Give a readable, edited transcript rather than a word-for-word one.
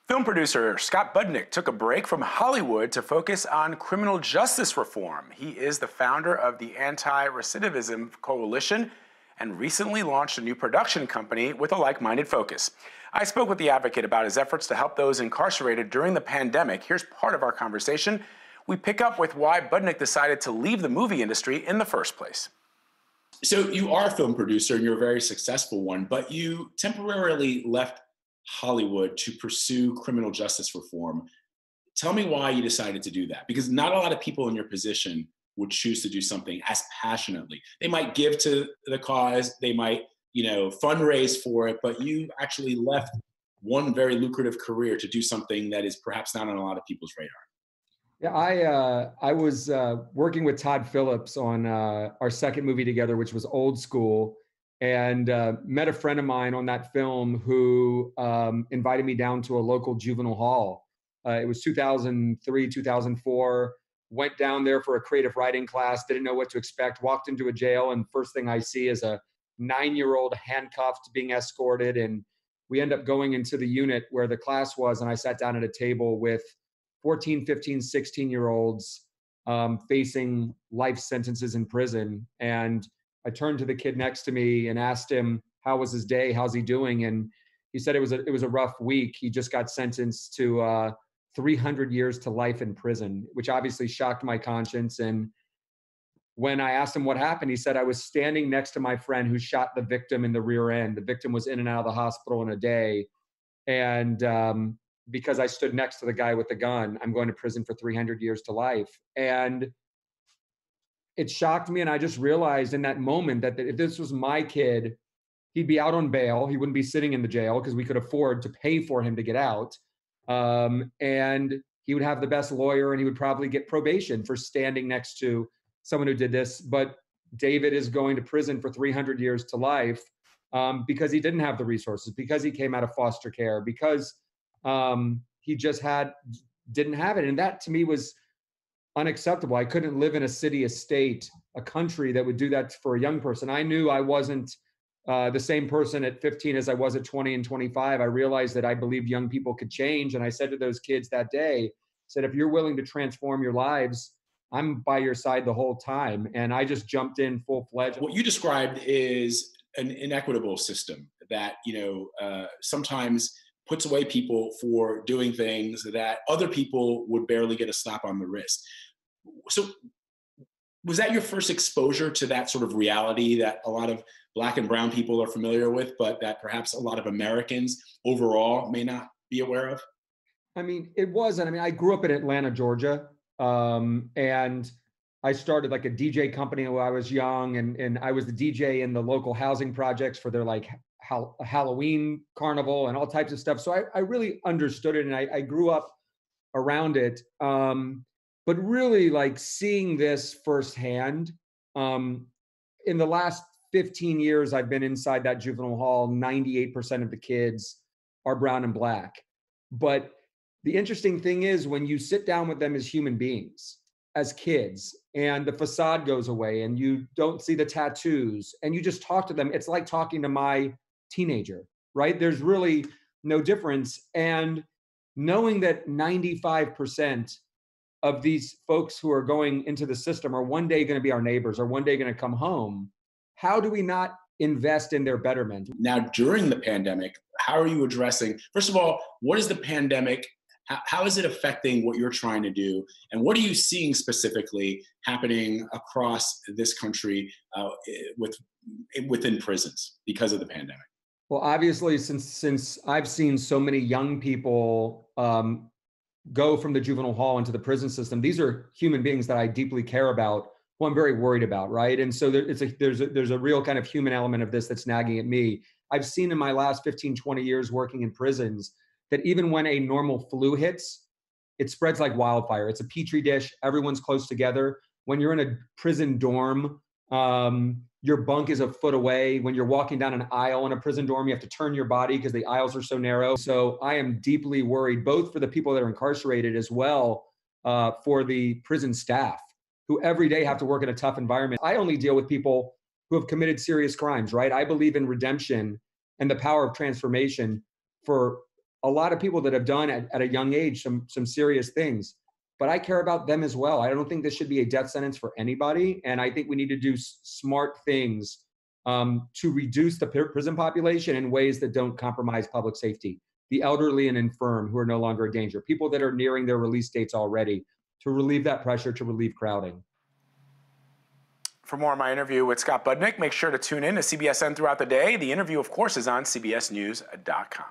Film producer Scott Budnick took a break from Hollywood to focus on criminal justice reform. He is the founder of the Anti-Recidivism Coalition and recently launched a new production company with a like-minded focus. I spoke with the advocate about his efforts to help those incarcerated during the pandemic. Here's part of our conversation. We pick up with why Budnick decided to leave the movie industry in the first place. So you are a film producer and you're a very successful one, but you temporarily left Hollywood to pursue criminal justice reform. Tell me why you decided to do that, because not a lot of people in your position would choose to do something as passionately. They might give to the cause, they might, fundraise for it, but you actually left one very lucrative career to do something that is perhaps not on a lot of people's radar. Yeah, I was working with Todd Phillips on our second movie together, which was Old School, and met a friend of mine on that film who invited me down to a local juvenile hall. It was 2003, 2004. Went down there for a creative writing class, didn't know what to expect, walked into a jail, and first thing I see is a 9-year-old handcuffed being escorted. And we end up going into the unit where the class was, and I sat down at a table with 14, 15, 16-year-olds facing life sentences in prison. And I turned to the kid next to me and asked him, how was his day? How's he doing? And he said it was a rough week. He just got sentenced to 300 years to life in prison, which obviously shocked my conscience. And when I asked him what happened, he said, I was standing next to my friend who shot the victim in the rear end. The victim was in and out of the hospital in a day. And because I stood next to the guy with the gun, I'm going to prison for 300 years to life. And it shocked me. And I just realized in that moment that if this was my kid, he'd be out on bail. He wouldn't be sitting in the jail because we could afford to pay for him to get out. And he would have the best lawyer and he would probably get probation for standing next to someone who did this. But David is going to prison for 300 years to life because he didn't have the resources, because he came out of foster care, because he just didn't have it. And that to me was unacceptable. I couldn't live in a city, a state, a country that would do that for a young person. I knew I wasn't the same person at 15 as I was at 20 and 25. I realized that I believed young people could change. And I said to those kids that day, said, if you're willing to transform your lives, I'm by your side the whole time. And I just jumped in full-fledged. What you described is an inequitable system that, sometimes puts away people for doing things that other people would barely get a slap on the wrist. So was that your first exposure to that sort of reality that a lot of Black and brown people are familiar with, but that perhaps a lot of Americans overall may not be aware of? I mean, it wasn't. I mean, I grew up in Atlanta, Georgia, and I started like a DJ company when I was young, and I was the DJ in the local housing projects for their like Halloween carnival and all types of stuff. So I really understood it, and I grew up around it. But really like seeing this firsthand, in the last 15 years I've been inside that juvenile hall, 98% of the kids are brown and Black. But the interesting thing is when you sit down with them as human beings, as kids, and the facade goes away and you don't see the tattoos and you just talk to them, it's like talking to my teenager, right? There's really no difference. And knowing that 95% of these folks who are going into the system are one day going to be our neighbors or one day going to come home, how do we not invest in their betterment? Now, during the pandemic, how are you addressing, first of all, what is the pandemic? How is it affecting what you're trying to do? And what are you seeing specifically happening across this country within prisons because of the pandemic? Well, obviously, since I've seen so many young people go from the juvenile hall into the prison system, these are human beings that I deeply care about, who I'm very worried about, right? And so there's a real kind of human element of this that's nagging at me. I've seen in my last 15, 20 years working in prisons that even when a normal flu hits, it spreads like wildfire. It's a petri dish. Everyone's close together. When you're in a prison dorm, your bunk is a foot away. When you're walking down an aisle in a prison dorm, you have to turn your body because the aisles are so narrow. So I am deeply worried, both for the people that are incarcerated as well for the prison staff, who every day have to work in a tough environment. I only deal with people who have committed serious crimes, right? I believe in redemption and the power of transformation for a lot of people that have done at a young age some serious things. But I care about them as well. I don't think this should be a death sentence for anybody. And I think we need to do smart things to reduce the prison population in ways that don't compromise public safety. The elderly and infirm who are no longer a danger, people that are nearing their release dates already, to relieve that pressure, to relieve crowding. For more of my interview with Scott Budnick, make sure to tune in to CBSN throughout the day. The interview, of course, is on cbsnews.com.